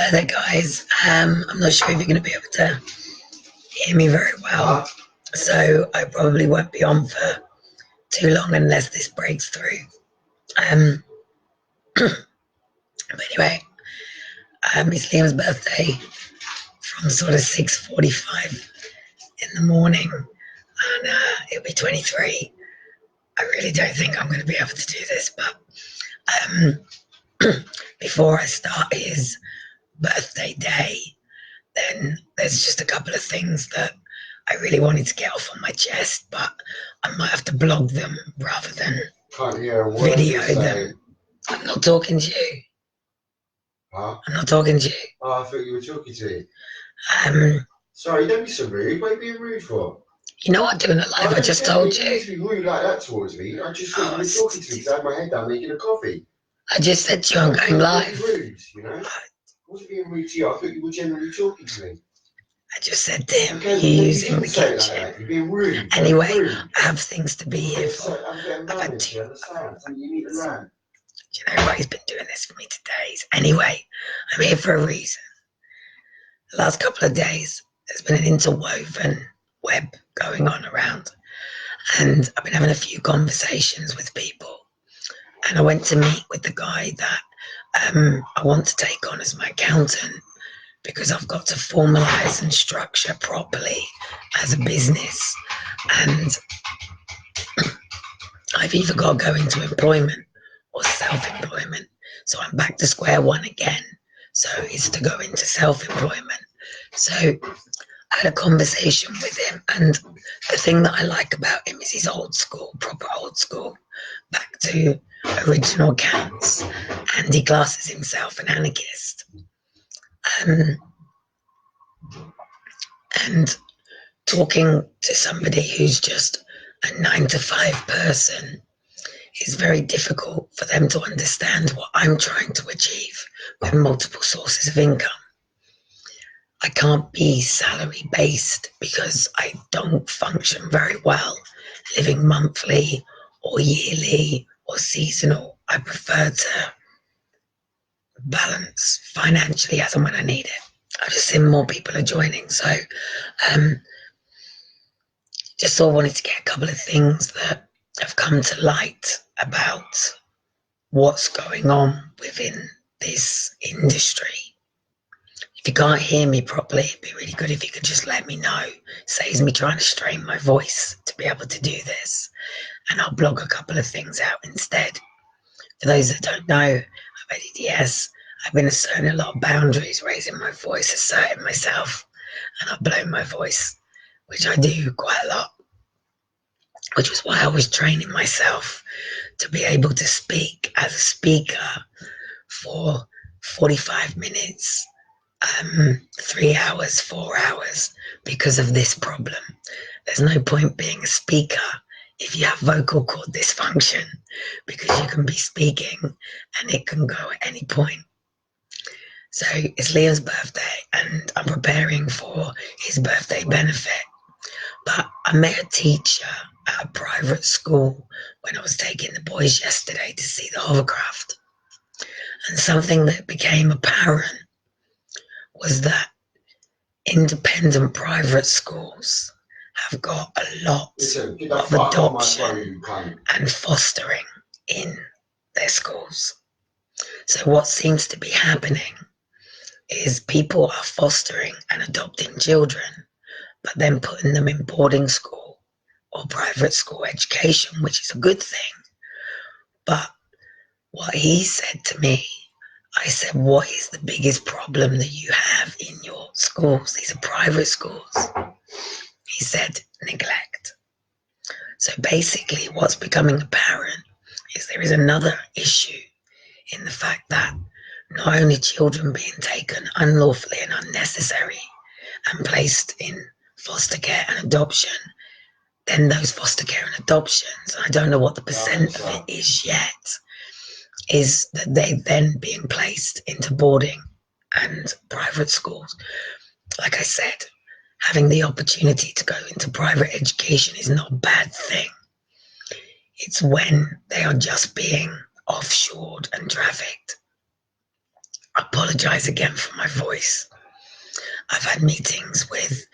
Hi there, guys. I'm not sure if you're going to be able to hear me very well, so I probably won't be on for too long unless this breaks through. Um, but anyway, it's Liam's birthday from sort of 6:45 in the morning, and he'll be 23. I really don't think I'm going to be able to do this, but before I start his birthday day, then there's just a couple of things that I really wanted to get off on my chest, but I might have to blog them rather than video them. I'm not talking to you. Huh? I'm not talking to you. Oh, I thought you were talking to me. Sorry, don't be so rude. What are you being rude for? You know what, doing it live, I just told you. You used to be rude like that towards me. I just thought you were talking to me because I had my head down making a coffee. I just said to you I'm going live. Rude, you know? I wasn't being rude to you. I thought you were generally talking to me. I just said to him, you're using the kitchen. Like you're being rude. Anyway, rude. I have things to be here for. I'm getting managed, you understand? You need to learn. Do you know what? He's been doing this for me today. Anyway, I'm here for a reason. The last couple of days, there's been an interwoven web going on around, and I've been having a few conversations with people, and I went to meet with the guy that I want to take on as my accountant, because I've got to formalize and structure properly as a business, and I've either got to go into employment or self-employment. So I'm back to square one again. So it's to go into self-employment. So I had a conversation with him, and the thing that I like about him is he's old school, proper old school, back to original accounts, and he classes himself an anarchist. And talking to somebody who's just a 9 to 5 person is very difficult for them to understand what I'm trying to achieve with multiple sources of income. I can't be salary based because I don't function very well living monthly or yearly or seasonal. I prefer to balance financially as and when I need it. I've just seen more people are joining, so just sort of wanted to get a couple of things that have come to light about what's going on within this industry. If you can't hear me properly, it'd be really good if you could just let me know. It saves me trying to strain my voice to be able to do this, and I'll blog a couple of things out instead. For those that don't know, I'm ADDS. I've been asserting a lot of boundaries, raising my voice, asserting myself, and I've blown my voice, which I do quite a lot, which was why I was training myself to be able to speak as a speaker for 45 minutes, 3 hours, 4 hours, because of this problem. There's no point being a speaker if you have vocal cord dysfunction, because you can be speaking and it can go at any point. So it's Leah's birthday and I'm preparing for his birthday benefit. But I met a teacher at a private school when I was taking the boys yesterday to see the hovercraft. And something that became apparent was that independent private schools have got a lot of adoption and fostering in their schools. So what seems to be happening is people are fostering and adopting children, but then putting them in boarding school or private school education, which is a good thing. But what he said to me, I said, what is the biggest problem that you have in your schools? These are private schools. He said, neglect. So basically what's becoming apparent is there is another issue in the fact that not only children being taken unlawfully and unnecessary and placed in foster care and adoption, then those foster care and adoptions, I don't know what the percent of it is yet, is that they then being placed into boarding and private schools. Like I said, having the opportunity to go into private education is not a bad thing. It's when they are just being offshored and trafficked. I put apologize again for my voice. I've had meetings with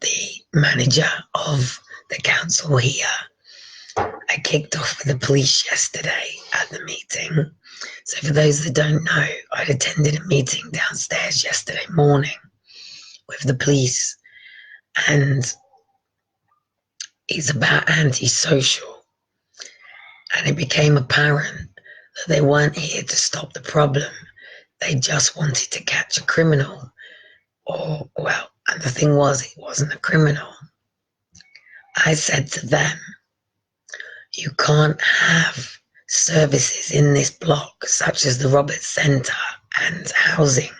the manager of the council here. I kicked off with the police yesterday at the meeting. So for those that don't know, I'd attended a meeting downstairs yesterday morning with the police, and it's about antisocial. And it became apparent that they weren't here to stop the problem. They just wanted to catch a criminal. And the thing was, it wasn't a criminal. I said to them, you can't have services in this block, such as the Roberts Centre and housing,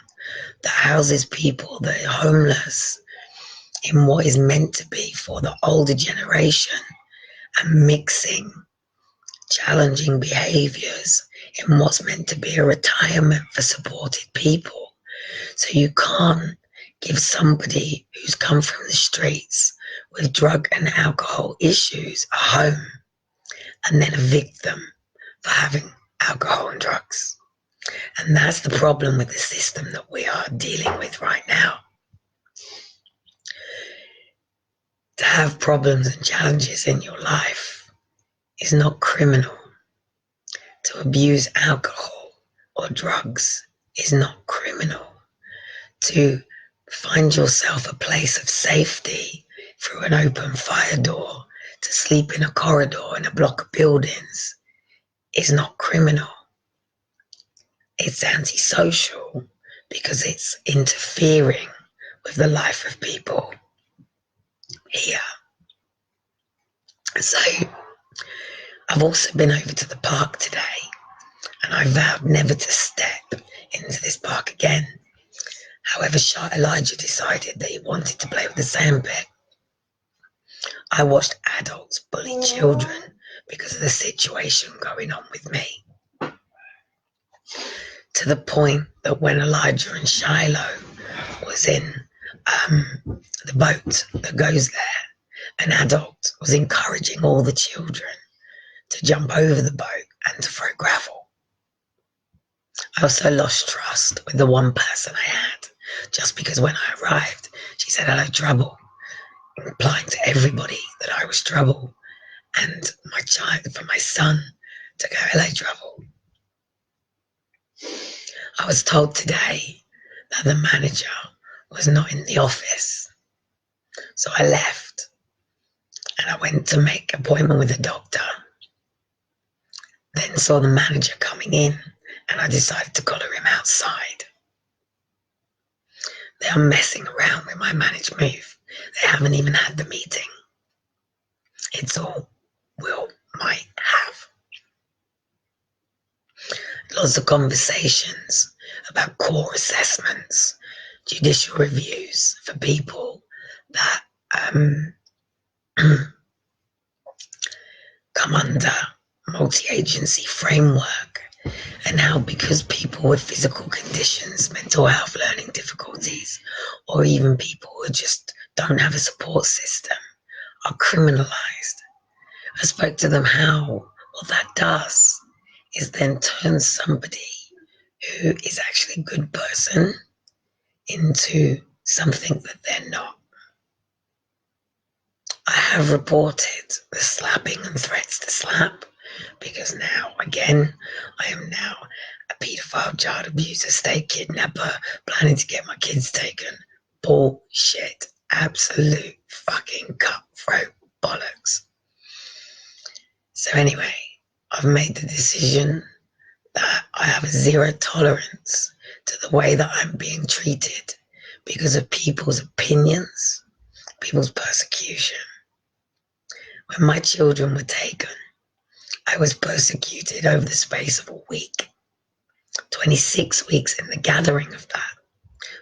that houses people that are homeless in what is meant to be for the older generation, and mixing challenging behaviours in what's meant to be a retirement for supported people. So you can't give somebody who's come from the streets with drug and alcohol issues a home and then evict them for having alcohol and drugs. And that's the problem with the system that we are dealing with right now. To have problems and challenges in your life is not criminal. To abuse alcohol or drugs is not criminal. To find yourself a place of safety through an open fire door, to sleep in a corridor in a block of buildings, is not criminal. It's antisocial because it's interfering with the life of people here. So I've also been over to the park today, and I vowed never to step into this park again. However, Elijah decided that he wanted to play with the sandpit. I watched adults bully children because of the situation going on with me. To the point that when Elijah and Shiloh was in the boat that goes there, an adult was encouraging all the children to jump over the boat and to throw gravel. I also lost trust with the one person I had, just because when I arrived, she said, hello, trouble, implying to everybody that I was trouble, and for my son to go, hello, trouble. I was told today that the manager was not in the office. So I left and I went to make an appointment with the doctor. Then saw the manager coming in and I decided to collar him outside. They are messing around with my managed move. They haven't even had the meeting. It's all will, might, have. Lots of conversations about core assessments, judicial reviews for people that come under multi-agency framework, and how because people with physical conditions, mental health, learning difficulties, or even people who just don't have a support system are criminalized. I spoke to them how what that does is then turn somebody who is actually a good person into something that they're not. I have reported the slapping and threats to slap, because now, again, I am now a paedophile, child abuser, state kidnapper, planning to get my kids taken. Bullshit. Absolute fucking cutthroat bollocks. So anyway, I've made the decision that I have a zero tolerance to the way that I'm being treated because of people's opinions, people's persecution. When my children were taken, I was persecuted over the space of a week. 26 weeks in the gathering of that.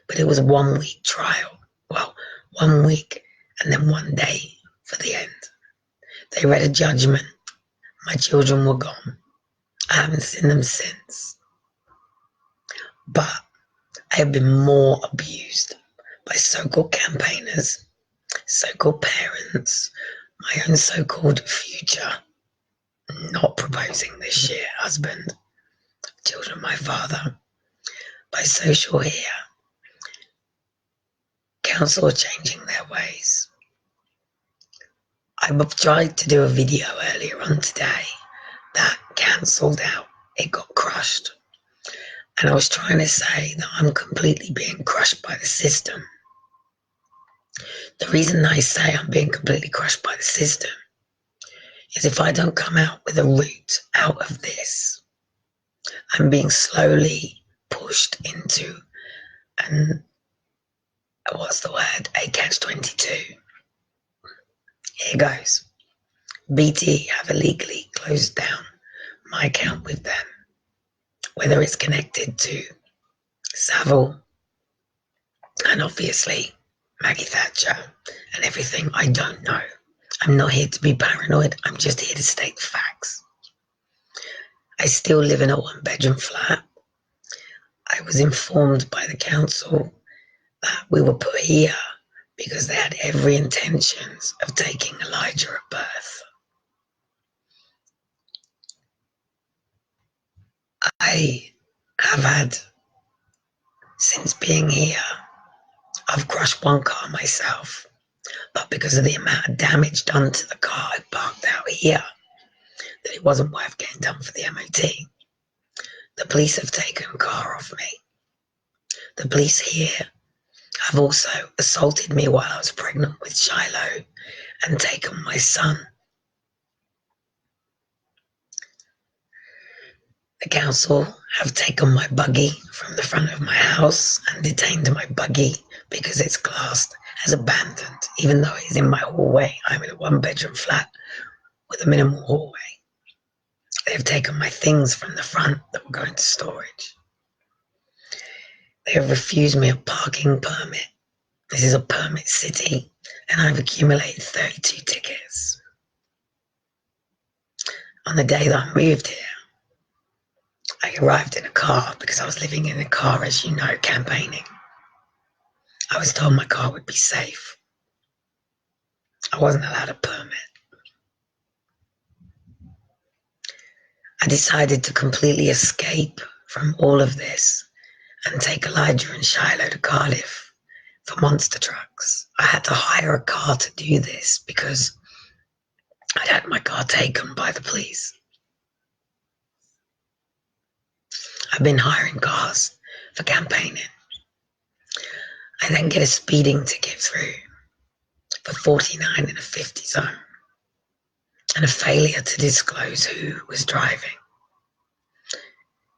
But it was a 1 week trial. Well, 1 week and then 1 day for the end. They read a judgment. My children were gone. I haven't seen them since. But I have been more abused by so-called campaigners, so-called parents, my own so-called future, not proposing this year husband, children, my father. by social here, council are changing their ways. I tried to do a video earlier on today that cancelled out. It got crushed. And I was trying to say that I'm completely being crushed by the system. The reason I say I'm being completely crushed by the system is if I don't come out with a route out of this, I'm being slowly pushed into a catch-22. Here goes. BT have illegally closed down my account with them, whether it's connected to Savile and obviously Maggie Thatcher and everything. I don't know. I'm not here to be paranoid. I'm just here to state the facts. I still live in a one-bedroom flat. I was informed by the council that we were put here because they had every intentions of taking Elijah at birth. I have had, since being here, I've crushed one car myself, but because of the amount of damage done to the car I parked out here, that it wasn't worth getting done for the MOT. The police have taken the car off me. The police here have also assaulted me while I was pregnant with Shiloh and taken my son. The council have taken my buggy from the front of my house and detained my buggy because it's classed as abandoned, even though it's in my hallway. I'm in a one-bedroom flat with a minimal hallway. They've taken my things from the front that were going to storage. They have refused me a parking permit. This is a permit city, and I've accumulated 32 tickets. On the day that I moved here, I arrived in a car because I was living in a car, as you know, campaigning. I was told my car would be safe. I wasn't allowed a permit. I decided to completely escape from all of this and take Elijah and Shiloh to Cardiff for monster trucks. I had to hire a car to do this because I'd had my car taken by the police. I've been hiring cars for campaigning. I then get a speeding ticket through for 49 in a 50 zone and a failure to disclose who was driving.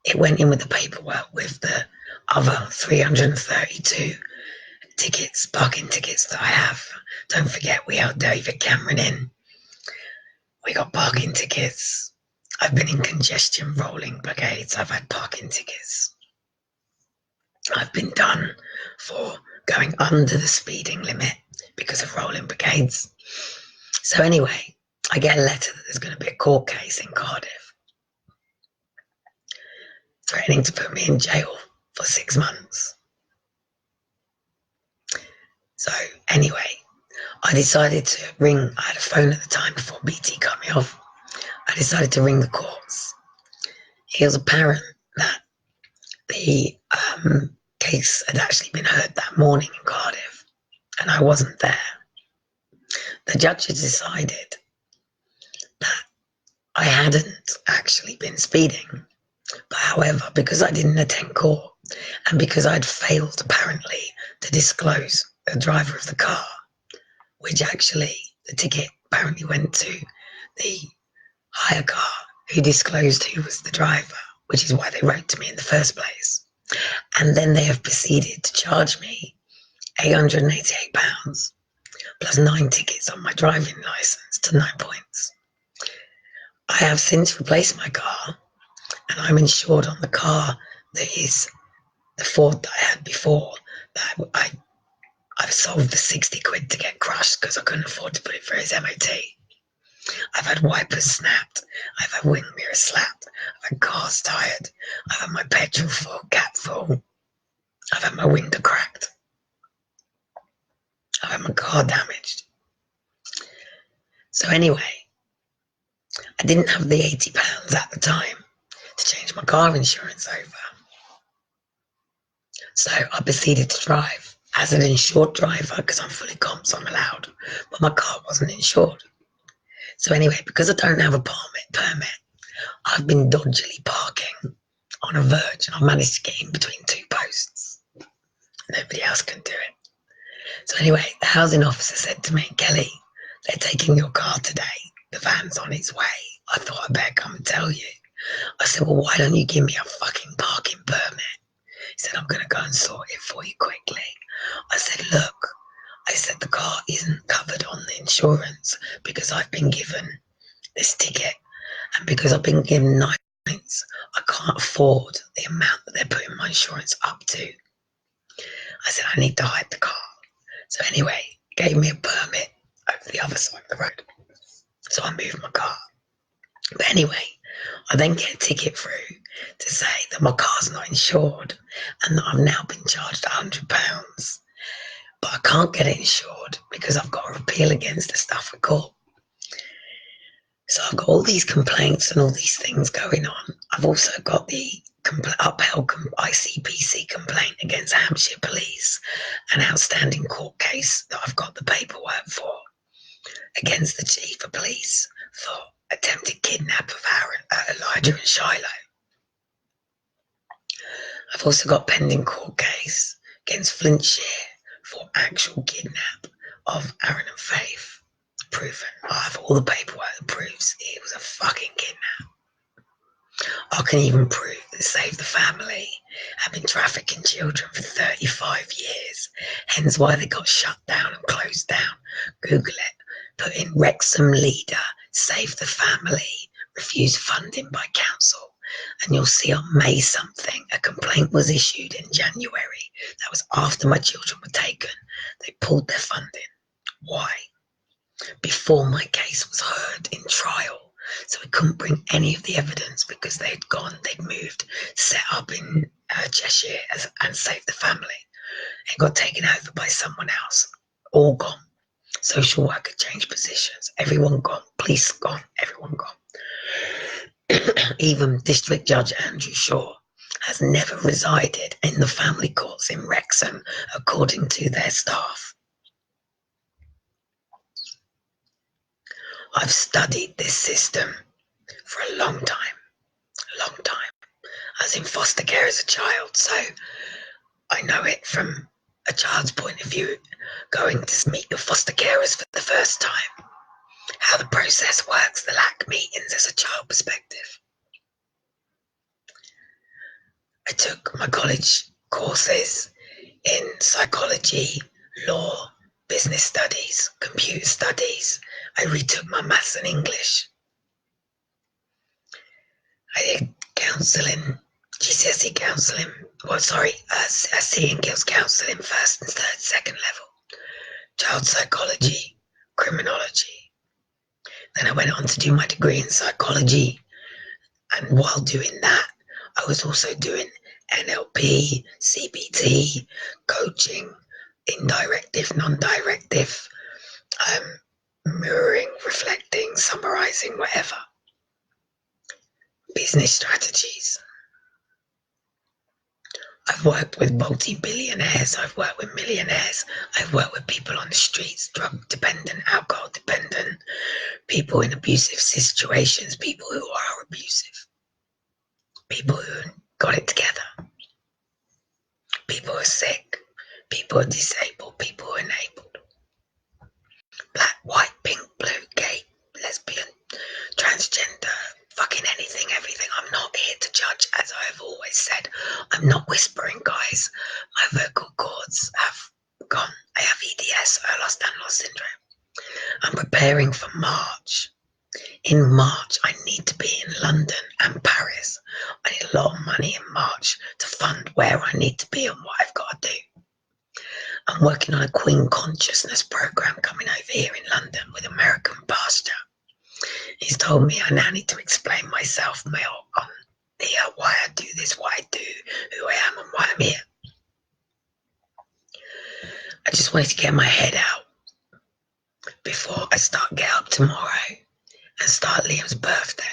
It went in with the paperwork with the other 332 tickets, parking tickets that I have. Don't forget, we had David Cameron in. We got parking tickets. I've been in congestion rolling brigades. I've had parking tickets. I've been done for going under the speeding limit because of rolling brigades. So anyway, I get a letter that there's going to be a court case in Cardiff threatening to put me in jail for 6 months. So anyway, I decided to ring. I had a phone at the time before BT cut me off. I decided to ring the courts. It was apparent that the case had actually been heard that morning in Cardiff, and I wasn't there. The judge had decided that I hadn't actually been speeding, but however, because I didn't attend court and because I'd failed apparently to disclose the driver of the car, which actually the ticket apparently went to the hire car who disclosed who was the driver, which is why they wrote to me in the first place. And then they have proceeded to charge me £888 plus 9 tickets on my driving licence to 9 points. I have since replaced my car and I'm insured on the car that is the Ford that I had before. That I've sold the 60 quid to get crushed because I couldn't afford to put it through his MOT. I've had wipers snapped. I've had wing mirrors slapped. I've had cars tired. I've had my petrol full, cap full. I've had my window cracked. I've had my car damaged. So anyway, I didn't have the £80 at the time to change my car insurance over. So I proceeded to drive as an insured driver because I'm fully comp, so I'm allowed. But my car wasn't insured. So anyway, because I don't have a permit, I've been dodgily parking on a verge and I've managed to get in between two posts. Nobody else can do it. So anyway, the housing officer said to me, Kelly, they're taking your car today. The van's on its way. I thought I'd better come and tell you. I said, well, why don't you give me a fucking parking permit? He said, I'm going to go and sort it for you quickly. I said, look, I said, the car isn't covered on the insurance because I've been given this ticket and because I've been given 9 points, I can't afford the amount that they're putting my insurance up to. I said, I need to hide the car. So anyway, gave me a permit over the other side of the road. So I moved my car. But anyway, I then get a ticket through to say that my car's not insured and that I've now been charged £100. But I can't get it insured because I've got a appeal against the Stafford Court. So I've got all these complaints and all these things going on. I've also got the upheld ICPC complaint against Hampshire Police, an outstanding court case that I've got the paperwork for against the Chief of Police for attempted kidnap of Elijah and Shiloh. I've also got pending court case against Flintshire for actual kidnap of Aaron and Faith. Proven. I have all the paperwork that proves it was a fucking kidnap. I can even prove that Save the Family have been trafficking children for 35 years, hence why they got shut down and closed down. Google it. Put in Wrexham leader, Save the Family, refuse funding by council, and you'll see on May something, a complaint was issued in January. That was after my children were taken. They pulled their funding. Why? Before my case was heard in trial. So we couldn't bring any of the evidence because they'd moved, set up in Cheshire and Save the Family. It got taken over by someone else. All gone. Social worker changed positions. Everyone gone. Police gone. Everyone gone. Even District Judge Andrew Shaw has never resided in the family courts in Wrexham, according to their staff. I've studied this system for a long time. I was in foster care as a child, so I know it from a child's point of view, going to meet your foster carers for the first time, how the process works, the LAC meetings as a child perspective. I took my college courses in psychology, law, business studies, computer studies. I retook my maths and English. I did counselling, GCSE counselling, SE and Guilds counselling, first and third, second level, child psychology, criminology. Then I went on to do my degree in psychology, and while doing that, I was also doing NLP, CBT, coaching, indirective, non-directive, mirroring, reflecting, summarizing, whatever. Business strategies. I've worked with multi-billionaires, I've worked with millionaires, I've worked with people on the streets, drug dependent, alcohol dependent, people in abusive situations, people who are abusive, people who got it together, people who are sick, people who are disabled, people who are enabled. Black, white, pink, blue, gay, lesbian, transgender, fucking anything, everything. I'm not here to judge, as I have always said. I'm not whispering, guys. My vocal cords have gone. I have EDS, Ehlers-Danlos syndrome. I'm preparing for March. In March, I need to be in London and Paris. I need a lot of money in March to fund where I need to be and what I've got to do. I'm working on a Queen Consciousness program coming over here in London with American Pasture. He's told me I now need to explain myself on here, why I do this, why I do, who I am and why I'm here. I just wanted to get my head out before I get up tomorrow and start Liam's birthday,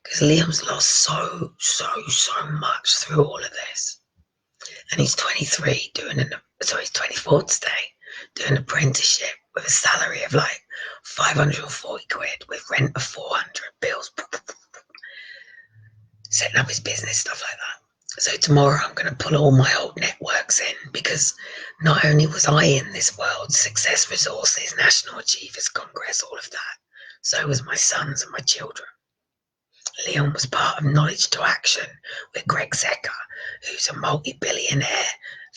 because Liam's lost so much through all of this. and he's 23 he's 24 today, doing an apprenticeship with a salary of like 540 quid with rent of 400, bills, setting up his business, stuff like that. So tomorrow I'm going to pull all my old networks in, because not only was I in this world, Success Resources, National Achievers Congress, all of that, so was my sons and my children. Leon was part of Knowledge to Action with Greg Zecker, who's a multi-billionaire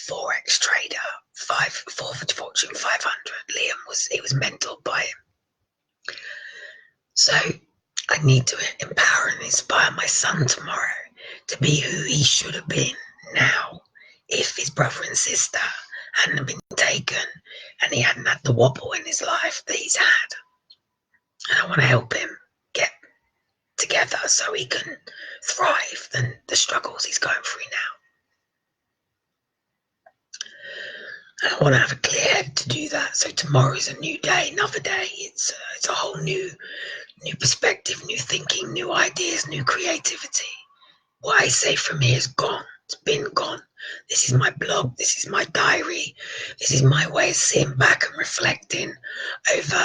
Forex trader, Fortune 500. He was mentored by him. So I need to empower and inspire my son tomorrow to be who he should have been now, if his brother and sister hadn't been taken and he hadn't had the wobble in his life that he's had. And I want to help him get together so he can thrive than the struggles he's going through now. And I want to have a clear head to do that. So tomorrow's a new day, another day. It's a whole new perspective, new thinking, new ideas, new creativity. What I say from here is gone. It's been gone. This is my blog. This is my diary. This is my way of sitting back and reflecting over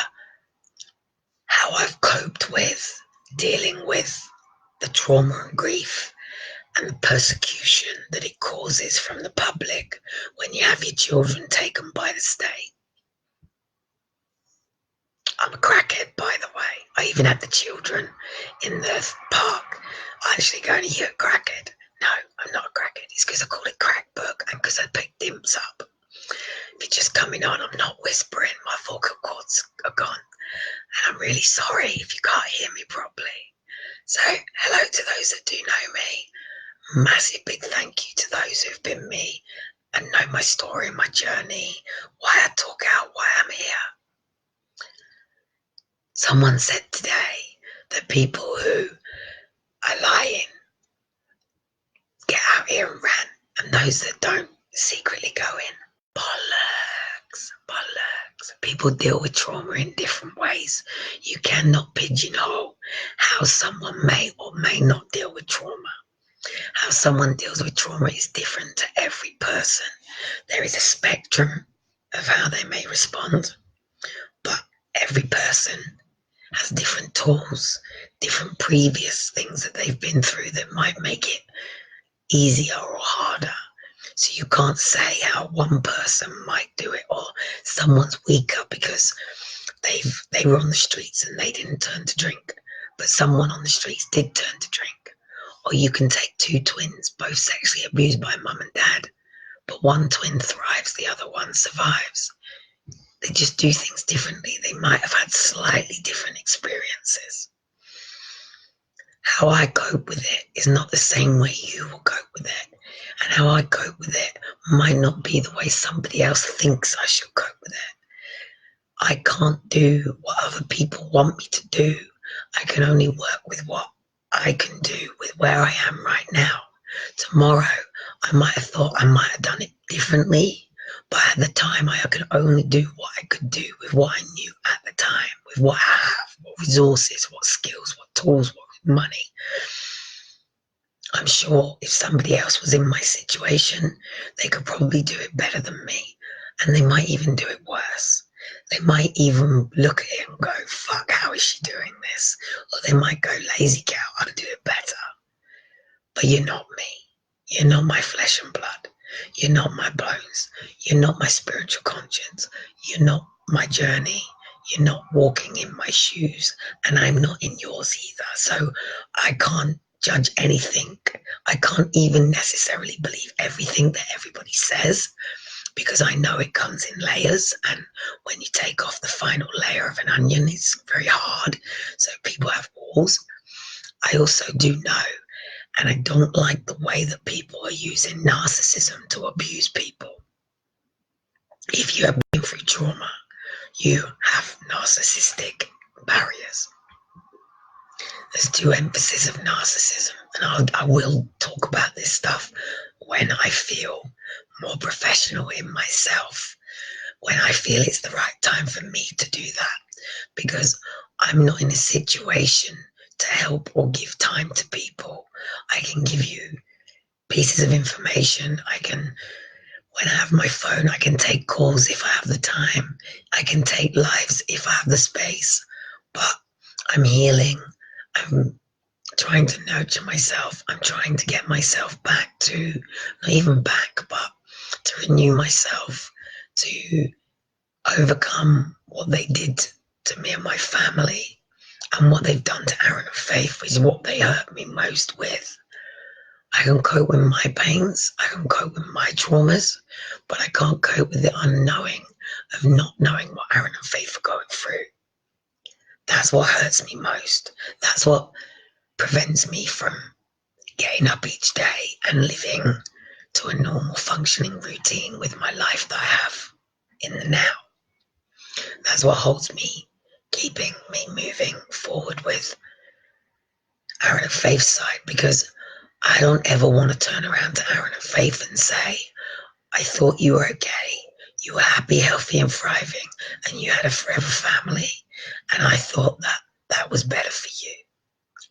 how I've coped with dealing with the trauma and grief and the persecution that it causes from the public when you have your children taken by the state. I'm a crackhead, by the way. I even had the children in the park actually going, "Are you a crackhead?" No, I'm not a crackhead. It's because I call it crack book and because I pick dimps up. If you're just coming on, I'm not whispering. My vocal cords are gone. And I'm really sorry if you can't hear me properly. So hello to those that do know me. Massive big thank you to those who've been me and know my story, my journey, why I talk out, why I'm here. Someone said today that people who are lying get out here and rant, and those that don't secretly go in. Bollocks, bollocks. People deal with trauma in different ways. You cannot pigeonhole how someone may or may not deal with trauma. How someone deals with trauma is different to every person. There is a spectrum of how they may respond, but every person has different tools, different previous things that they've been through that might make it easier or harder. So you can't say how one person might do it, or someone's weaker because they were on the streets and they didn't turn to drink, but someone on the streets did turn to drink. Or you can take two twins, both sexually abused by mum and dad, but one twin thrives, the other one survives. They just do things differently. They might have had slightly different experiences. How I cope with it is not the same way you will cope with it. And how I cope with it might not be the way somebody else thinks I should cope with it. I can't do what other people want me to do. I can only work with what I can do with where I am right now. Tomorrow, I might have thought I might have done it differently, but at the time, I could only do what I could do with what I knew at the time, with what I have, what resources, what skills, what tools, what money. I'm sure if somebody else was in my situation, they could probably do it better than me, and they might even do it worse. They might even look at it and go, "Fuck, how is she doing this?" Or they might go, "Lazy cow, I'll do it better." But you're not me. You're not my flesh and blood. You're not my bones. You're not my spiritual conscience. You're not my journey. You're not walking in my shoes, and I'm not in yours either. So I can't judge anything. I can't even necessarily believe everything that everybody says, because I know it comes in layers, and when you take off the final layer of an onion, it's very hard. So people have walls. I also do know, and I don't like the way that people are using narcissism to abuse people. If you have been through trauma, you have narcissistic barriers. There's two emphases of narcissism, and I will talk about this stuff when I feel more professional in myself, when I feel it's the right time for me to do that, because I'm not in a situation to help or give time to people. I can give you pieces of information. When I have my phone, I can take calls if I have the time. I can take lives if I have the space. But I'm healing. I'm trying to nurture myself. I'm trying to get myself back to, not even back, but to renew myself, to overcome what they did to me and my family and what they've done to Aaron and Faith, which is what they hurt me most with. I can cope with my pains, I can cope with my traumas, but I can't cope with the unknowing of not knowing what Aaron and Faith are going through. That's what hurts me most. That's what prevents me from getting up each day and living to a normal functioning routine with my life that I have in the now. That's what holds me, keeping me moving forward with Aaron and Faith's side, because I don't ever want to turn around to Aaron and Faith and say, I thought you were okay. You were happy, healthy, and thriving, and you had a forever family. And I thought that that was better for you.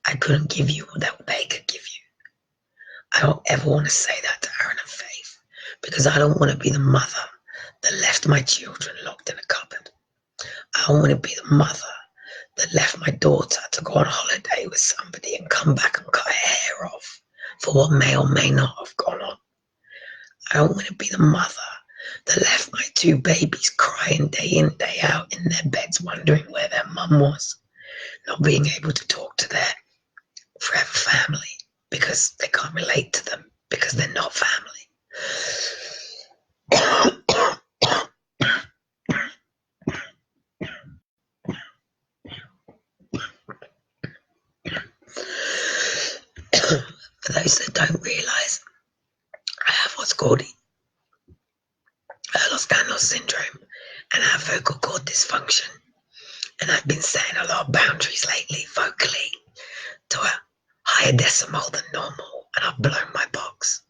I couldn't give you what they could give you. I don't ever want to say that to Aaron and Faith, because I don't want to be the mother that left my children locked in a cupboard. I don't want to be the mother that left my daughter to go on holiday with somebody and come back and cut her hair off for what may or may not have gone on. I don't want to be the mother that left my two babies crying day in, day out in their beds, wondering where their mum was, not being able to talk to their forever family because they can't relate to them because they're not family. For those that don't realise, I have what's called Ehlers-Danlos syndrome, and I have vocal cord dysfunction. And I've been setting a lot of boundaries lately, vocally, to a higher decimal than normal, and I've blown my box.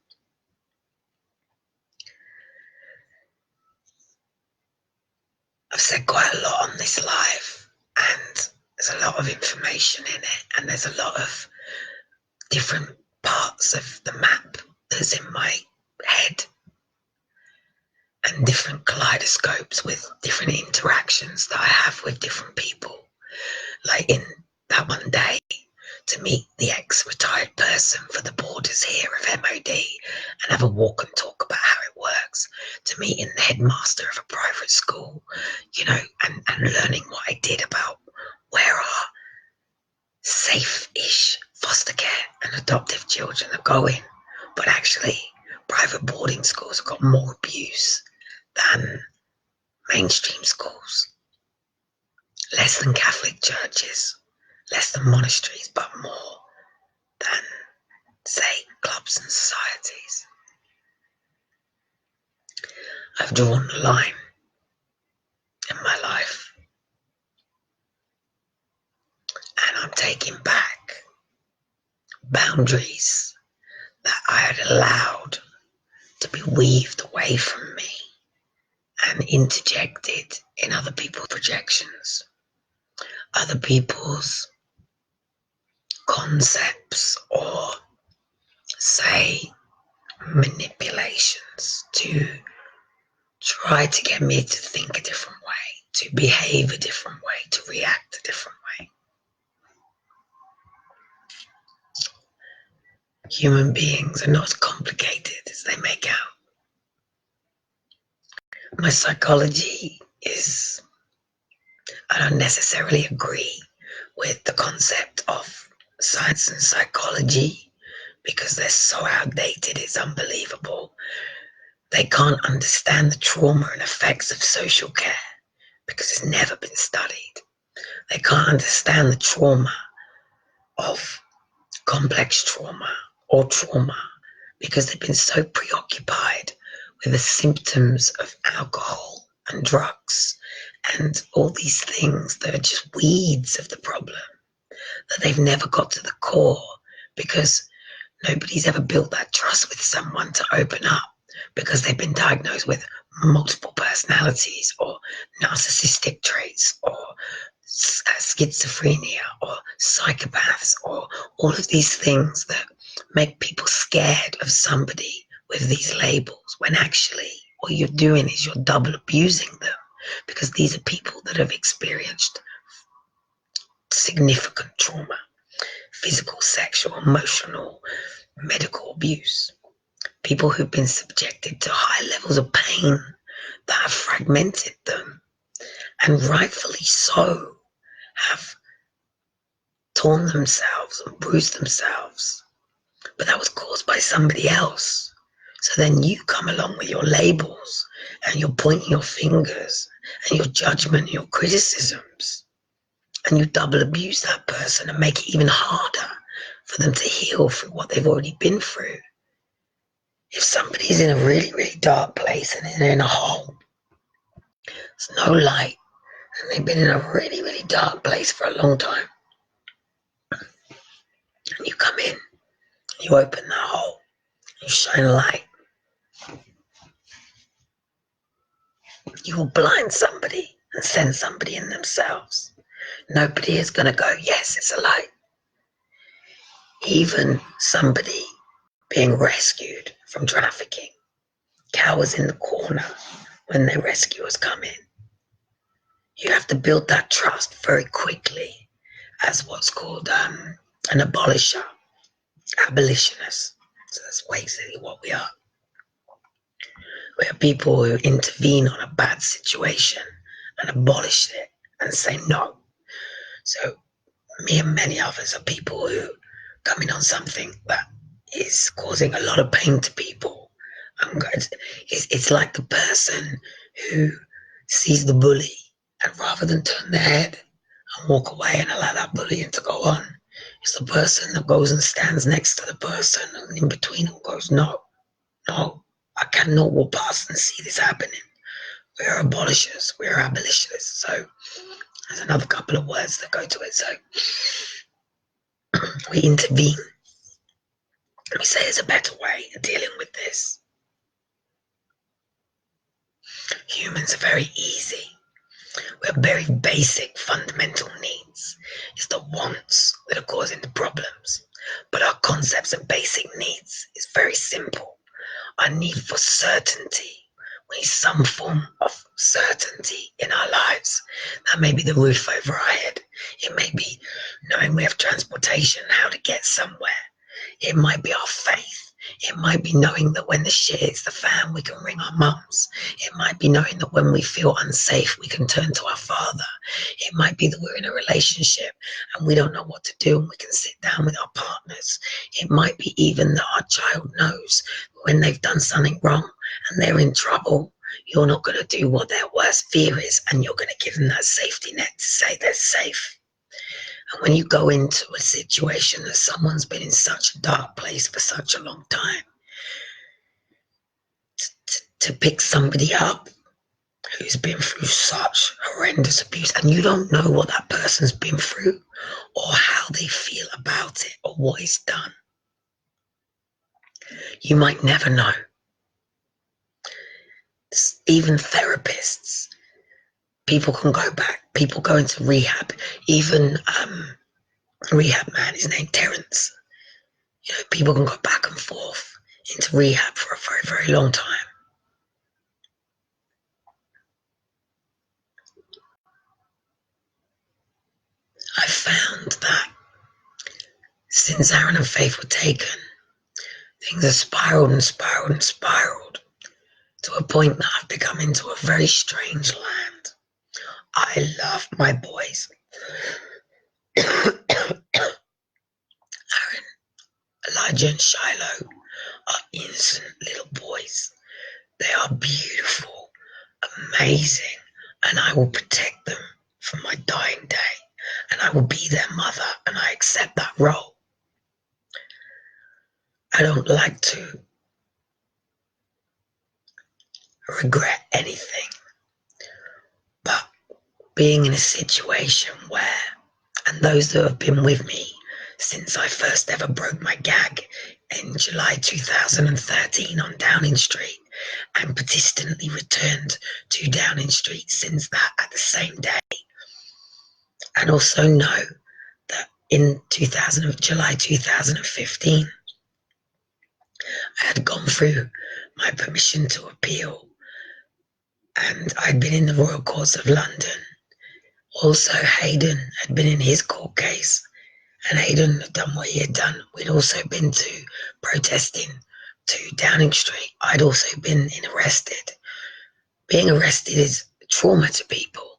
I've said quite a lot on this live, and there's a lot of information in it, and there's a lot of different parts of the map that's in my head, and different kaleidoscopes with different interactions that I have with different people. Like in that one day, to meet the ex-retired person for the borders here of MOD and have a walk and talk about how it works, to meeting the headmaster of a private school, you know, and learning what I did about where our safe-ish foster care and adoptive children are going. But actually, private boarding schools have got more abuse than mainstream schools. Less than Catholic churches, less than monasteries, but more than, say, clubs and societies. I've drawn the line in my life, and I'm taking back boundaries that I had allowed to be weaved away from me and interjected in other people's projections, other people's concepts, or say manipulations to try to get me to think a different way, to behave a different way, to react a different way. Human beings are not as complicated as they make out. My psychology is, I don't necessarily agree with the concept of science and psychology because they're so outdated, it's unbelievable. They can't understand the trauma and effects of social care because it's never been studied. They can't understand the trauma of complex trauma or trauma because they've been so preoccupied with the symptoms of alcohol and drugs and all these things that are just weeds of the problem that they've never got to the core, because nobody's ever built that trust with someone to open up because they've been diagnosed with multiple personalities or narcissistic traits or schizophrenia or psychopaths or all of these things that make people scared of somebody with these labels, when actually what you're doing is you're double abusing them, because these are people that have experienced significant trauma, physical, sexual, emotional, medical abuse. People who've been subjected to high levels of pain that have fragmented them, and rightfully so, have torn themselves and bruised themselves. But that was caused by somebody else. So then you come along with your labels and you're pointing your fingers and your judgment and your criticisms, and you double abuse that person and make it even harder for them to heal through what they've already been through. If somebody's in a really, really dark place and they're in a hole, there's no light, and they've been in a really, really dark place for a long time, and you come in, you open that hole, you shine a light, you will blind somebody and send somebody in themselves. Nobody is going to go, yes, it's a light. Even somebody being rescued from trafficking cowers in the corner when their rescuers come in. You have to build that trust very quickly as what's called an abolisher, abolitionist. So that's basically what we are. We are people who intervene on a bad situation and abolish it and say no. So me and many others are people who come in on something that is causing a lot of pain to people. It's like the person who sees the bully, and rather than turn their head and walk away and allow that bullying to go on, it's the person that goes and stands next to the person and in between them goes, no, I cannot walk past and see this happening. We're abolishers, we're abolitionists. So there's another couple of words that go to it. So we intervene. We say there's a better way of dealing with this. Humans are very easy. We have very basic fundamental needs. It's the wants that are causing the problems. But our concepts of basic needs is very simple. Our need for certainty. We need some form of certainty in our lives. That may be the roof over our head. It may be knowing we have transportation, how to get somewhere. It might be our faith. It might be knowing that when the shit hits the fan, we can ring our mums. It might be knowing that when we feel unsafe, we can turn to our father. It might be that we're in a relationship and we don't know what to do and we can sit down with our partners. It might be even that our child knows when they've done something wrong and they're in trouble, you're not going to do what their worst fear is, and you're going to give them that safety net to say they're safe. And when you go into a situation that someone's been in such a dark place for such a long time, to pick somebody up who's been through such horrendous abuse, and you don't know what that person's been through or how they feel about it or what it's done. You might never know. Even therapists, people can go back, people go into rehab, even rehab man is named Terence. You know, people can go back and forth into rehab for a very, very long time. I found that since Aaron and Faith were taken, things have spiraled and spiraled and spiraled to a point that I've become into a very strange land. I love my boys. Aaron, Elijah and Shiloh are innocent little boys. They are beautiful, amazing, and I will protect them from my dying day, and I will be their mother, and I accept that role. I don't like to regret anything, but being in a situation where, and those that have been with me since I first ever broke my gag in July 2013 on Downing Street, and persistently returned to Downing Street since that at the same day, and also know that in July 2015, I had gone through my permission to appeal, and I'd been in the Royal Courts of London. Also, Hayden had been in his court case, and Hayden had done what he had done. We'd also been to protesting to Downing Street. I'd also been arrested. Being arrested is trauma to people.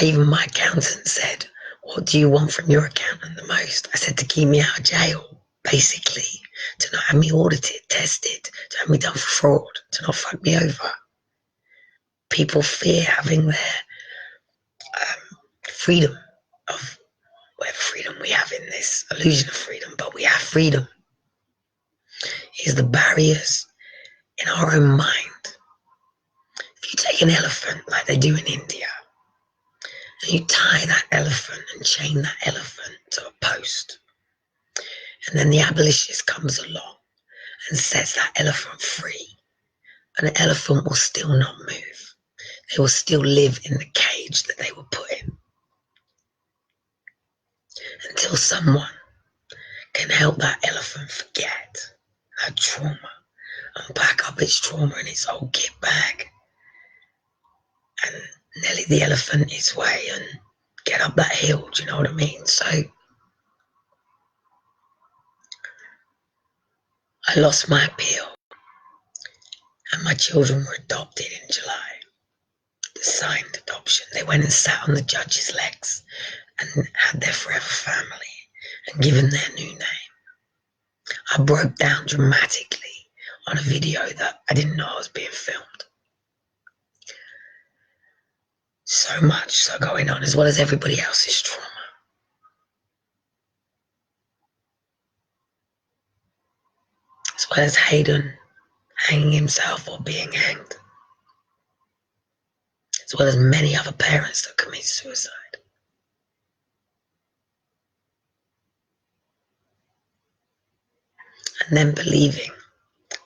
Even my accountant said, "What do you want from your accountant the most?" I said, "To keep me out of jail, basically, to not have me audited, tested, to have me done for fraud, to not fuck me over." People fear having their freedom of whatever freedom we have in this illusion of freedom, but we have freedom. Is the barriers in our own mind. If you take an elephant like they do in India, and you tie that elephant and chain that elephant to a post, and then the abolitionist comes along and sets that elephant free, and the elephant will still not move. They will still live in the cage that they were put in. Until someone can help that elephant forget that trauma and pack up its trauma in its old kit bag and Nelly the elephant its way and get up that hill, do you know what I mean? So I lost my appeal and my children were adopted in July. The signed adoption. They went and sat on the judge's legs and had their forever family and given their new name. I broke down dramatically on a video that I didn't know I was being filmed. So much so going on, as well as everybody else's trauma. As well as Hayden hanging himself or being hanged. As well as many other parents that commit suicide. And then believing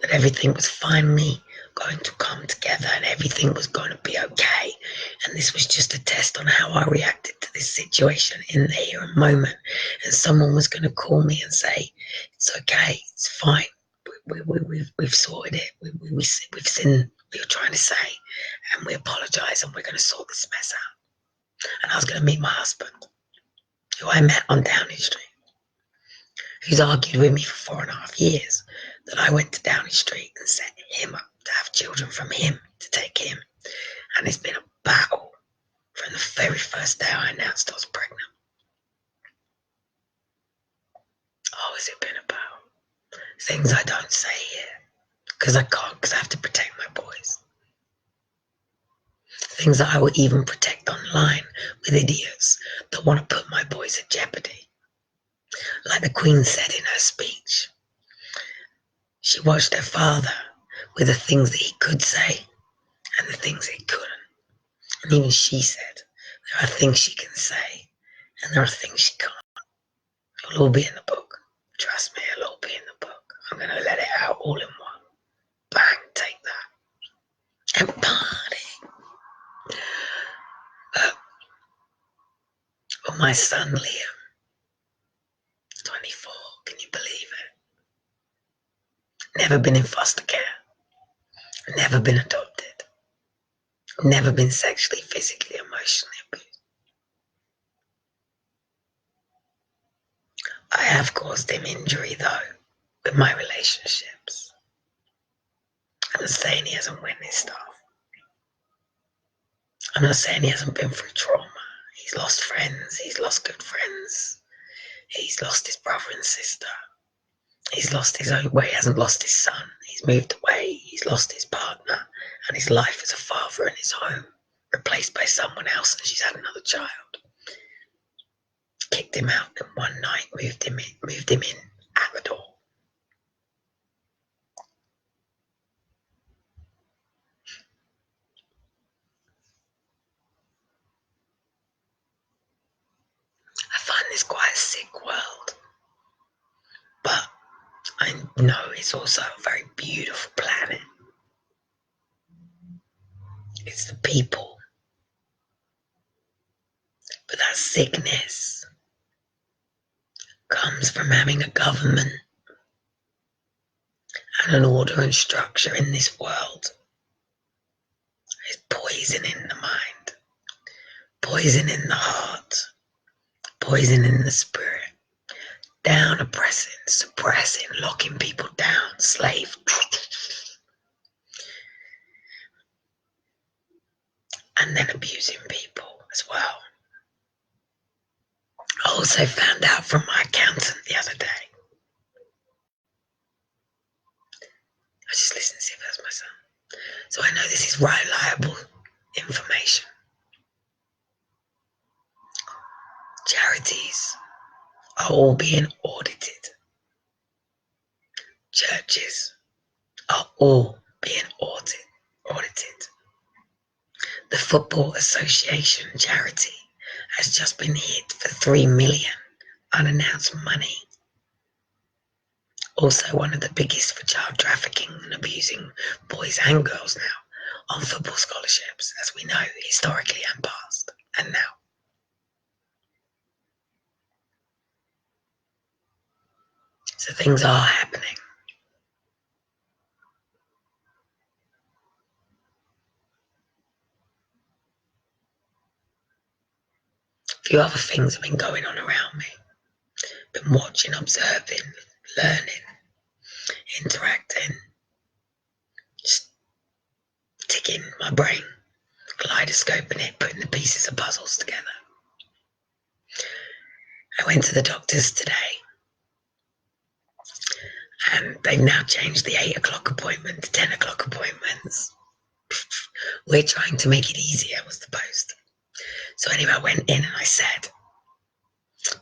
that everything was finally going to come together and everything was going to be okay. And this was just a test on how I reacted to this situation in the here and moment. And someone was going to call me and say, "It's okay, it's fine. We've sorted it. We've seen what you're trying to say, and we apologise, and we're going to sort this mess out." And I was going to meet my husband, who I met on Downing Street, who's argued with me for 4.5 years that I went to Downing Street and set him up to have children from him, to take him. And it's been a battle from the very first day I announced I was pregnant. Oh, has it been about things I don't say here? Because I can't, because I have to protect my boys. Things that I will even protect online with idiots that want to put my boys at jeopardy. Like the Queen said in her speech, she watched her father with the things that he could say and the things he couldn't. And even she said, there are things she can say and there are things she can't. It'll all be in the book. Trust me, it'll all be in the book. I'm going to let it out all in one. Bang, take that. And party. But my son, Liam, 24, can you believe it? Never been in foster care. Never been adopted. Never been sexually, physically, emotionally abused. I have caused him injury, though, with my relationships. I'm not saying he hasn't witnessed stuff. I'm not saying he hasn't been through trauma. He's lost friends. He's lost good friends. He's lost his brother and sister. He's lost his own way. He hasn't lost his son. He's moved away. He's lost his partner and his life as a father in his home, replaced by someone else, and she's had another child. Kicked him out in one night, moved him in at the door. I find this quite a sick world, but I know it's also a very beautiful planet. It's the people. But that sickness comes from having a government and an order and structure in this world is poison in the mind, poison in the heart, poison in the spirit, down oppressing, suppressing, locking people down, slave. And then abusing people as well. I also found out from my accountant the other day. I just listened to see if that's my son. So I know this is reliable information. Charities are all being audited. Churches are all being audited. The Football Association charity has just been hit for 3 million unannounced money. Also one of the biggest for child trafficking and abusing boys and girls now on football scholarships, as we know, historically and past, and now. So things are happening. A few other things have been going on around me. Been watching, observing, learning, interacting, just ticking my brain, kaleidoscoping it, putting the pieces of puzzles together. I went to the doctors today, and they've now changed the 8 o'clock appointment to 10 o'clock appointments. We're trying to make it easier, was the post. So anyway, I went in and I said,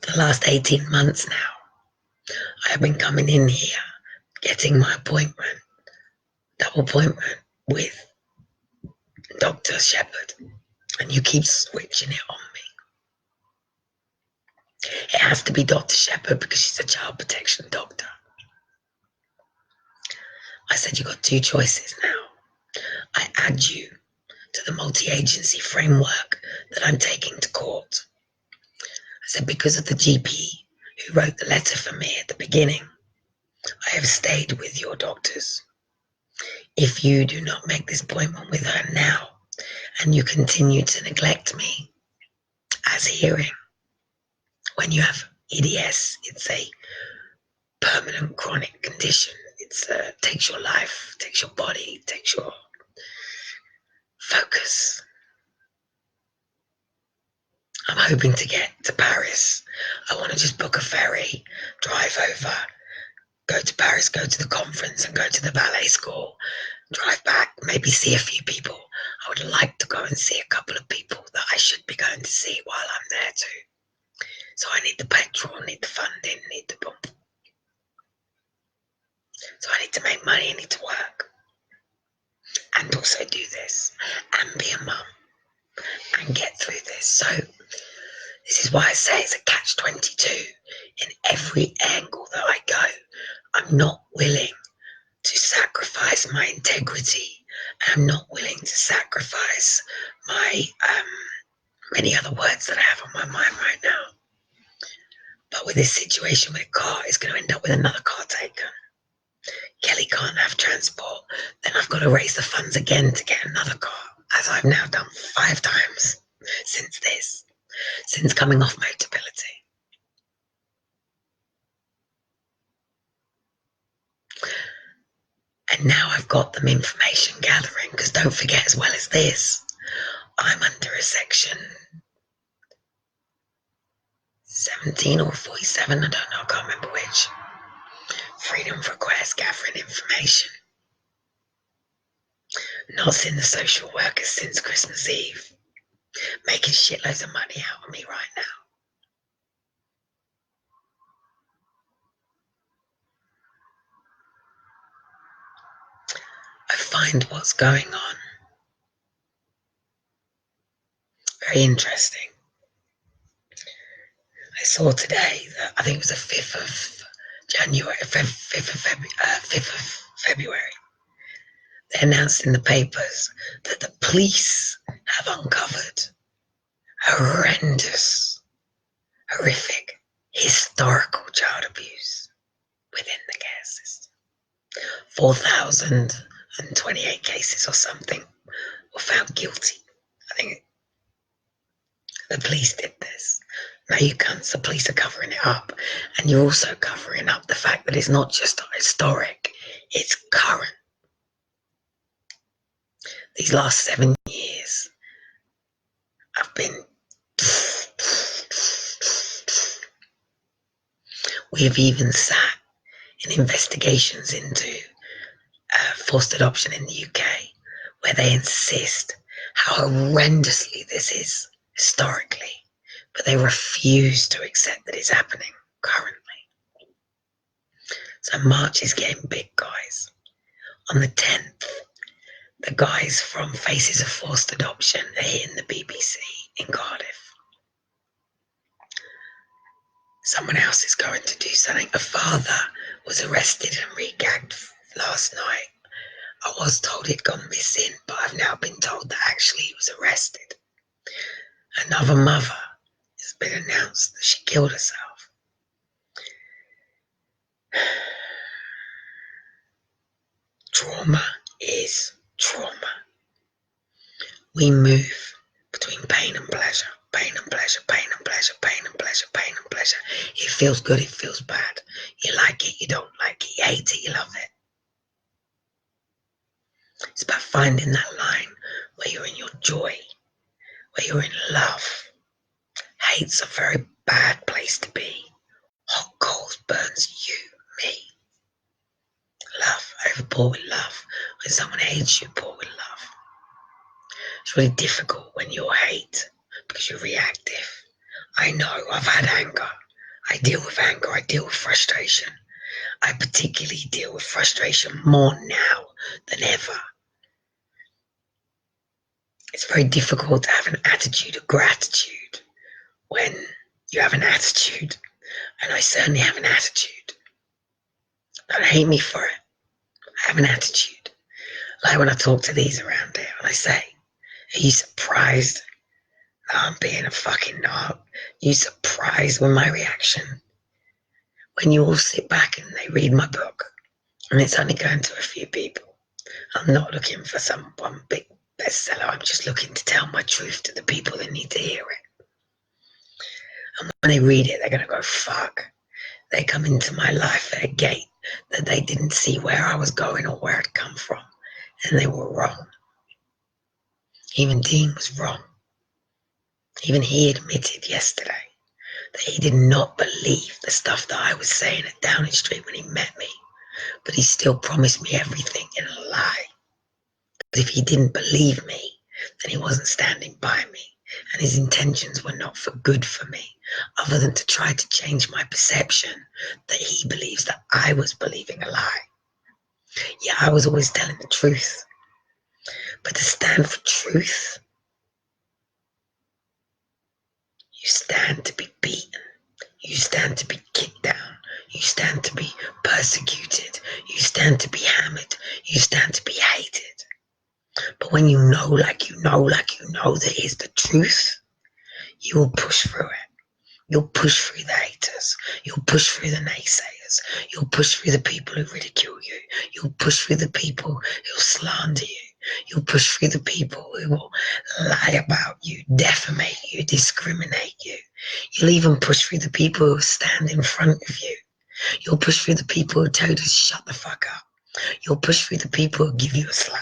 for the last 18 months now, I have been coming in here, getting my appointment, double appointment with Dr. Shepherd, and you keep switching it on me. It has to be Dr. Shepherd because she's a child protection doctor. I said, you've got 2 choices now. I add you to the multi-agency framework that I'm taking to court. I said, because of the GP who wrote the letter for me at the beginning, I have stayed with your doctors. If you do not make this appointment with her now, and you continue to neglect me as hearing, when you have EDS, it's a permanent chronic condition. It takes your life, takes your body, takes your focus. I'm hoping to get to Paris. I want to just book a ferry, drive over, go to Paris, go to the conference and go to the ballet school, drive back, maybe see a few people. I would like to go and see a couple of people that I should be going to see while I'm there too. So I need the petrol, need the funding, need the bump. So I need to make money, I need to work. And also do this and be a mum and get through this. So this is why I say it's a catch-22 in every angle that I go. I'm not willing to sacrifice my integrity. I'm not willing to sacrifice my many other words that I have on my mind right now. But with this situation with a car, it's going to end up with another car taken. Kelly can't have transport. Then I've got to raise the funds again to get another car, as I've now done 5 times since coming off Motability. And now I've got them information gathering, because don't forget, as well as this, I'm under a section 17 or 47, I don't know, I can't remember which. Freedom of request, gathering information. Not seen the social workers since Christmas Eve, making shitloads of money out of me right now. I find what's going on very interesting. I saw today that I think it was the 5th of January, 5th of February. They announced in the papers that the police have uncovered horrendous, horrific, historical child abuse within the care system. 4,028 cases or something were found guilty. I think the police did this. No, you can't. The police are covering it up. And you're also covering up the fact that it's not just historic, it's current. These last 7 years have been. We have even sat in investigations into forced adoption in the UK, where they insist how horrendously this is historically, but they refuse to accept that it's happening currently. So March is getting big, guys. On the 10th, the guys from Faces of Forced Adoption are hitting the BBC in Cardiff. Someone else is going to do something. A father was arrested and re-gagged last night. I was told he'd gone missing, but I've now been told that actually he was arrested. Another mother has been announced that she killed herself. Trauma is trauma. We move between pain and pleasure, pain and pleasure, pain and pleasure, pain and pleasure, pain and pleasure. It feels good, it feels bad. You like it, you don't like it, you hate it, you love it. It's about finding that line where you're in your joy, where you're in love. Hate's a very bad place to be. Hot coals burns you, me. Love, overpour with love. When someone hates you, pour with love. It's really difficult when you're hate because you're reactive. I know, I've had anger. I deal with anger, I deal with frustration. I particularly deal with frustration more now than ever. It's very difficult to have an attitude of gratitude when you have an attitude, and I certainly have an attitude. Don't hate me for it. I have an attitude. Like when I talk to these around here and I say, are you surprised that I'm being a fucking knob? Are you surprised with my reaction? When you all sit back and they read my book, and it's only going to a few people, I'm not looking for some one big bestseller. I'm just looking to tell my truth to the people that need to hear it. And when they read it, they're going to go, fuck. They come into my life at a gate that they didn't see where I was going or where I'd come from. And they were wrong. Even Dean was wrong. Even he admitted yesterday that he did not believe the stuff that I was saying at Downing Street when he met me. But he still promised me everything in a lie. Because if he didn't believe me, then he wasn't standing by me. And his intentions were not for good for me, other than to try to change my perception that he believes that I was believing a lie. Yeah, I was always telling the truth. But to stand for truth, you stand to be beaten. You stand to be kicked down. You stand to be persecuted. You stand to be hammered. You stand to be hated. But when you know, like you know that is the truth, you will push through it. You'll push through the haters. You'll push through the naysayers. You'll push through the people who ridicule you. You'll push through the people who slander you. You'll push through the people who will lie about you, defamate you, discriminate you. You'll even push through the people who stand in front of you. You'll push through the people who tell you to shut the fuck up. You'll push through the people who give you a slap.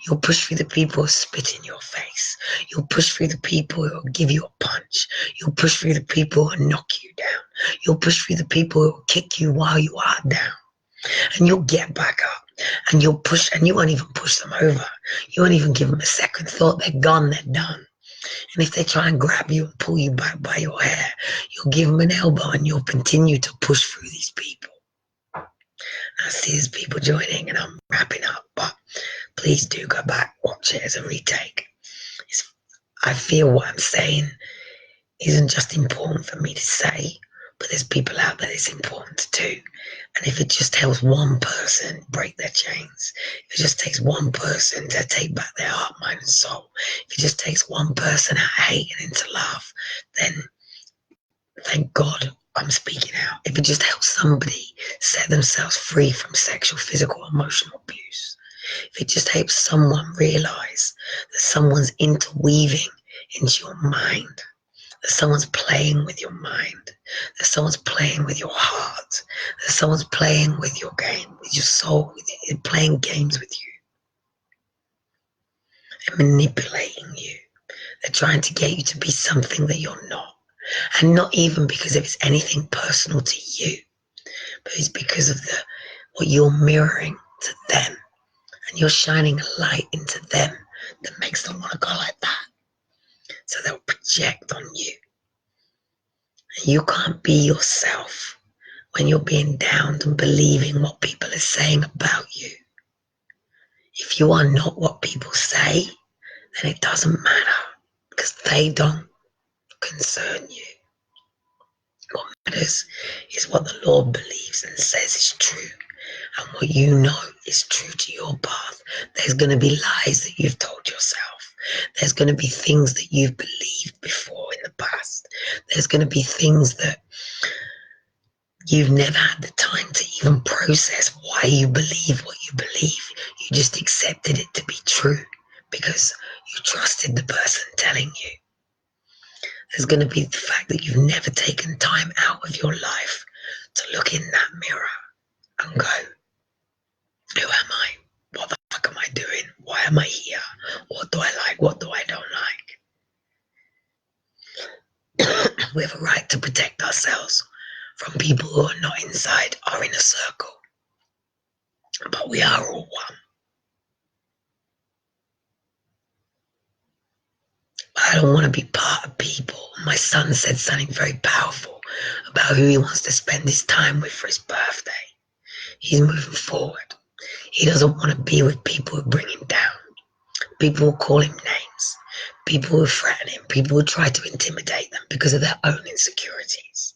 You'll push through the people who spit in your face. You'll push through the people who give you a punch. You'll push through the people who knock you down. You'll push through the people who kick you while you are down. And you'll get back up. And you'll push, and you won't even push them over. You won't even give them a second thought. They're gone, they're done. And if they try and grab you and pull you back by your hair, you'll give them an elbow and you'll continue to push through these people. I see there's people joining and I'm wrapping up, but please do go back, watch it as a retake. I feel what I'm saying isn't just important for me to say, but there's people out there it's important to do. And if it just helps one person break their chains, if it just takes one person to take back their heart, mind and soul, if it just takes one person out of hate and into love, then thank God I'm speaking out, if it just helps somebody set themselves free from sexual, physical, emotional abuse, if it just helps someone realize that someone's interweaving into your mind, that someone's playing with your mind, that someone's playing with your heart, that someone's playing with your game, with your soul, playing games with you and manipulating you. They're trying to get you to be something that you're not. And not even because if it's anything personal to you, but it's because of what you're mirroring to them. And you're shining a light into them that makes them want to go like that. So they'll project on you. And you can't be yourself when you're being downed and believing what people are saying about you. If you are not what people say, then it doesn't matter because they don't concern you. What matters is what the Lord believes and says is true, and what you know is true to your path. There's going to be lies that you've told yourself. There's going to be things that you've believed before in the past. There's going to be things that you've never had the time to even process why you believe what you believe. You just accepted it to be true because you trusted the person telling you. There's going to be the fact that you've never taken time out of your life to look in that mirror and go, who am I? What the fuck am I doing? Why am I here? What do I like? What do I don't like? We have a right to protect ourselves from people who are not inside our inner circle. But we are all one. I don't want to be part of people. My son said something very powerful about who he wants to spend his time with for his birthday. He's moving forward. He doesn't want to be with people who bring him down, people who call him names, people who threaten him, people who try to intimidate them because of their own insecurities.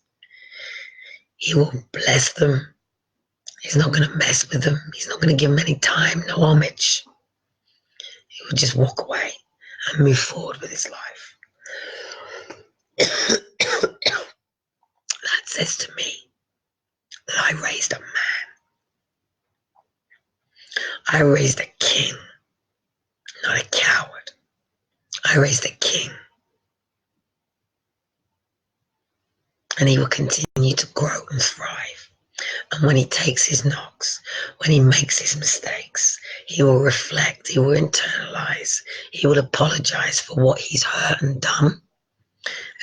He will bless them. He's not going to mess with them. He's not going to give them any time, no homage. He will just walk away and move forward with his life. That says to me that I raised a man. I raised a king, not a coward. I raised a king. And he will continue to grow and thrive. And when he takes his knocks, when he makes his mistakes, he will reflect, he will internalize, he will apologize for what he's hurt and done,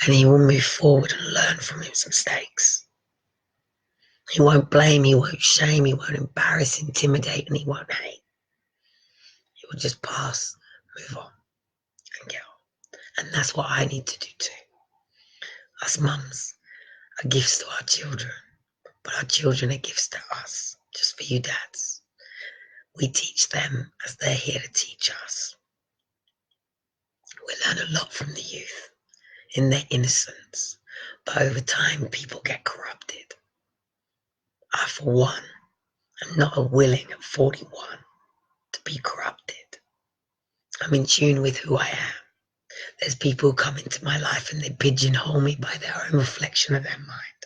and he will move forward and learn from his mistakes. He won't blame, he won't shame, he won't embarrass, intimidate, and he won't hate. He will just pass, move on, and get on. And that's what I need to do too. Us mums are gifts to our children, but our children are gifts to us, just for you dads. We teach them as they're here to teach us. We learn a lot from the youth in their innocence, but over time people get corrupted. I, for one, am not willing at 41 to be corrupted. I'm in tune with who I am. There's people who come into my life and they pigeonhole me by their own reflection of their mind.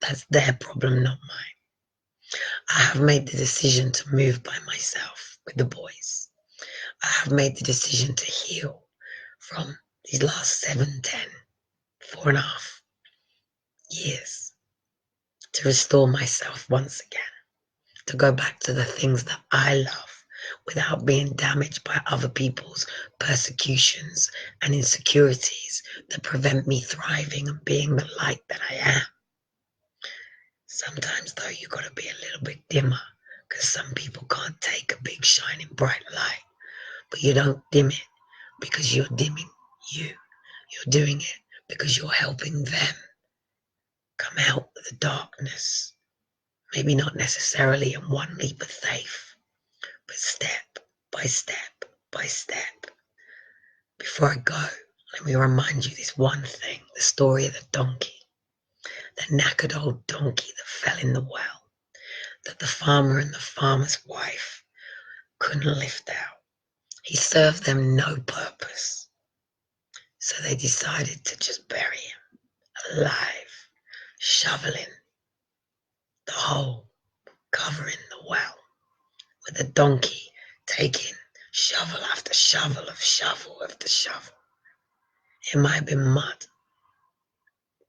That's their problem, not mine. I have made the decision to move by myself with the boys. I have made the decision to heal from these last 7, 10, 4.5 years, to restore myself once again, to go back to the things that I love without being damaged by other people's persecutions and insecurities that prevent me thriving and being the light that I am. Sometimes though, you got to be a little bit dimmer because some people can't take a big shining bright light, but you don't dim it because you're dimming you. You're doing it because you're helping them come out of the darkness. Maybe not necessarily in one leap of faith, but step by step by step. Before I go, let me remind you this one thing, the story of the donkey, the knackered old donkey that fell in the well, that the farmer and the farmer's wife couldn't lift out. He served them no purpose. So they decided to just bury him alive shoveling the hole, covering the well, with the donkey taking shovel after shovel after shovel. It might have been mud,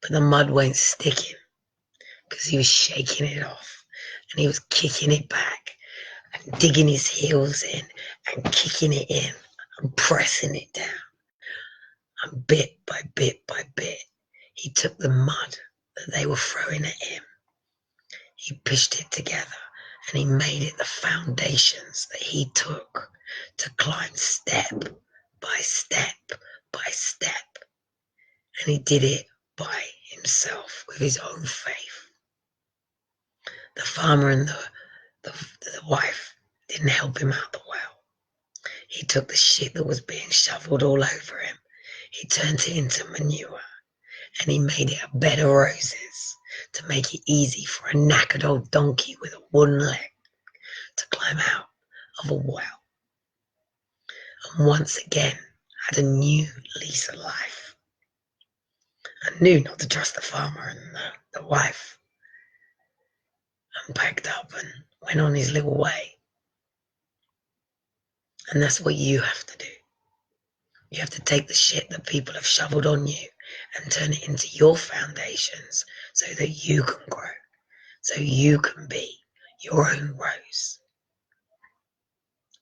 but the mud wasn't sticking because he was shaking it off and he was kicking it back and digging his heels in and kicking it in and pressing it down. And bit by bit by bit, he took the mud that they were throwing at him. He pished it together and he made it the foundations that he took to climb step by step by step. And he did it by himself with his own faith. The farmer and the wife didn't help him out the well. He took the shit that was being shoveled all over him. He turned it into manure and he made it a bed of roses to make it easy for a knackered old donkey with a wooden leg to climb out of a well. And once again had a new lease of life. And knew not to trust the farmer and the wife. And packed up and went on his little way. And that's what you have to do. You have to take the shit that people have shoveled on you and turn it into your foundations so that you can grow, so you can be your own rose.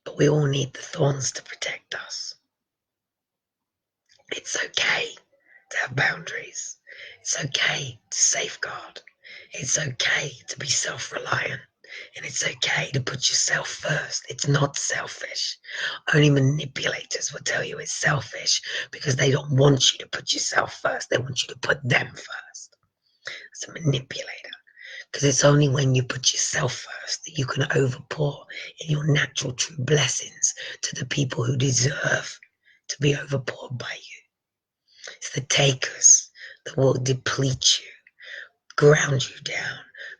But we all need the thorns to protect us. It's okay to have boundaries. It's okay to safeguard. It's okay to be self-reliant. And it's okay to put yourself first. It's not selfish. Only manipulators will tell you it's selfish because they don't want you to put yourself first. They want you to put them first. It's a manipulator. Because it's only when you put yourself first that you can overpour in your natural true blessings to the people who deserve to be overpoured by you. It's the takers that will deplete you, ground you down,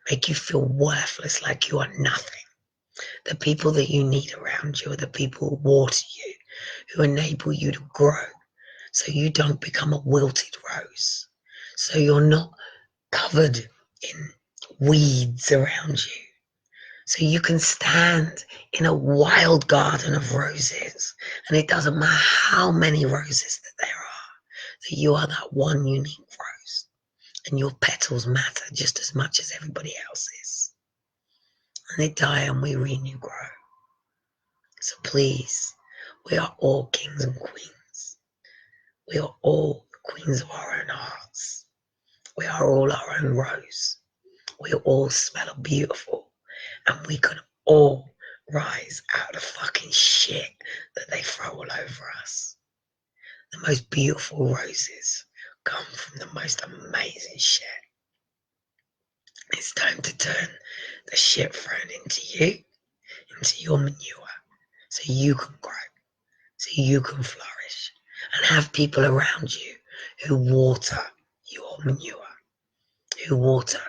make you feel worthless, like you are nothing. The people that you need around you are the people who water you, who enable you to grow so you don't become a wilted rose, so you're not covered in weeds around you, so you can stand in a wild garden of roses, and it doesn't matter how many roses that there are, that you are that one unique rose, and your petals matter just as much as everybody else's. And they die and we renew grow. So please, we are all kings and queens. We are all the queens of our own hearts. We are all our own rose. We all smell beautiful, and we can all rise out of fucking shit that they throw all over us. The most beautiful roses come from the most amazing shit. It's time to turn the shit thrown into you, into your manure, so you can grow, so you can flourish, and have people around you who water your manure, who water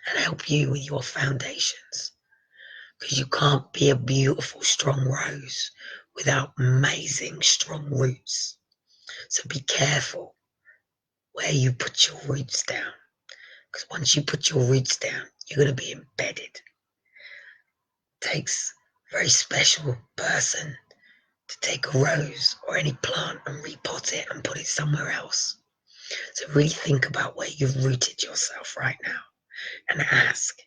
and help you with your foundations. Because you can't be a beautiful, strong rose without amazing, strong roots. So be careful where you put your roots down. Because once you put your roots down, you're going to be embedded. It takes a very special person to take a rose or any plant and repot it and put it somewhere else. So really think about where you've rooted yourself right now and ask,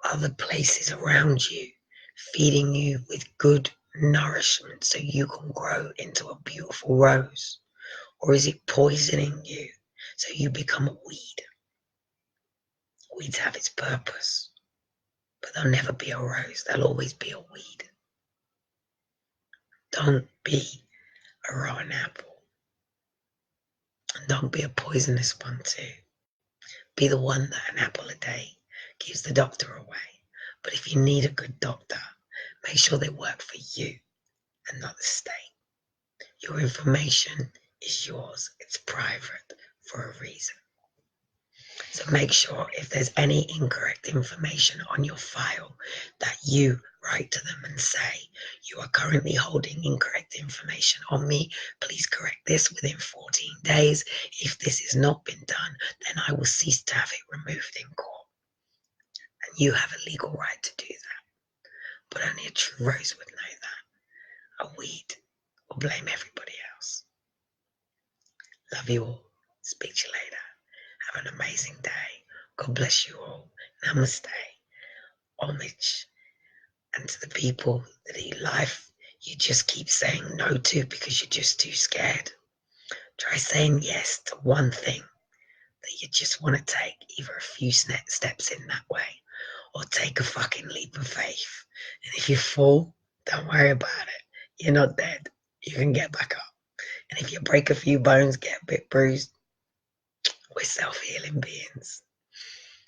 are the places around you feeding you with good nourishment so you can grow into a beautiful rose? Or is it poisoning you so you become a weed? Weeds have its purpose, but they'll never be a rose. They'll always be a weed. Don't be a rotten apple. And don't be a poisonous one too. Be the one that an apple a day keeps the doctor away. But if you need a good doctor, make sure they work for you and not the state. Your information is yours. It's private for a reason. So make sure if there's any incorrect information on your file that you write to them and say, you are currently holding incorrect information on me. Please correct this within 14 days. If this has not been done, then I will cease to have it removed in court. And you have a legal right to do that. But only a true rose would know that. A weed will blame everybody else. Love you all. Speak to you later. Have an amazing day. God bless you all. Namaste. Homage. And to the people that in life you just keep saying no to because you're just too scared. Try saying yes to one thing that you just want to take, either a few steps in that way or take a fucking leap of faith. And if you fall, don't worry about it. You're not dead. You can get back up. And if you break a few bones, get a bit bruised, we're self-healing beings.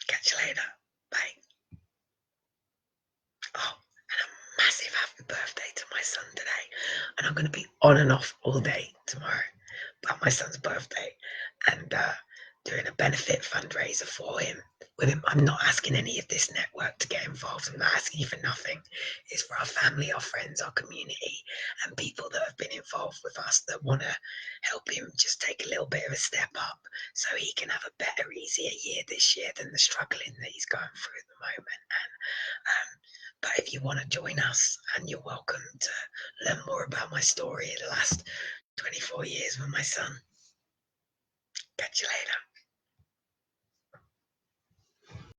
Catch you later. Bye. Oh, and a massive happy birthday to my son today. And I'm going to be on and off all day tomorrow about my son's birthday and doing a benefit fundraiser for him. With him, I'm not asking any of this network to get involved. I'm not asking you for nothing. It's for our family, our friends, our community, and people that have been involved with us that want to help him just take a little bit of a step up so he can have a better, easier year this year than the struggling that he's going through at the moment. And but if you want to join us, and you're welcome to learn more about my story in the last 24 years with my son. Catch you later.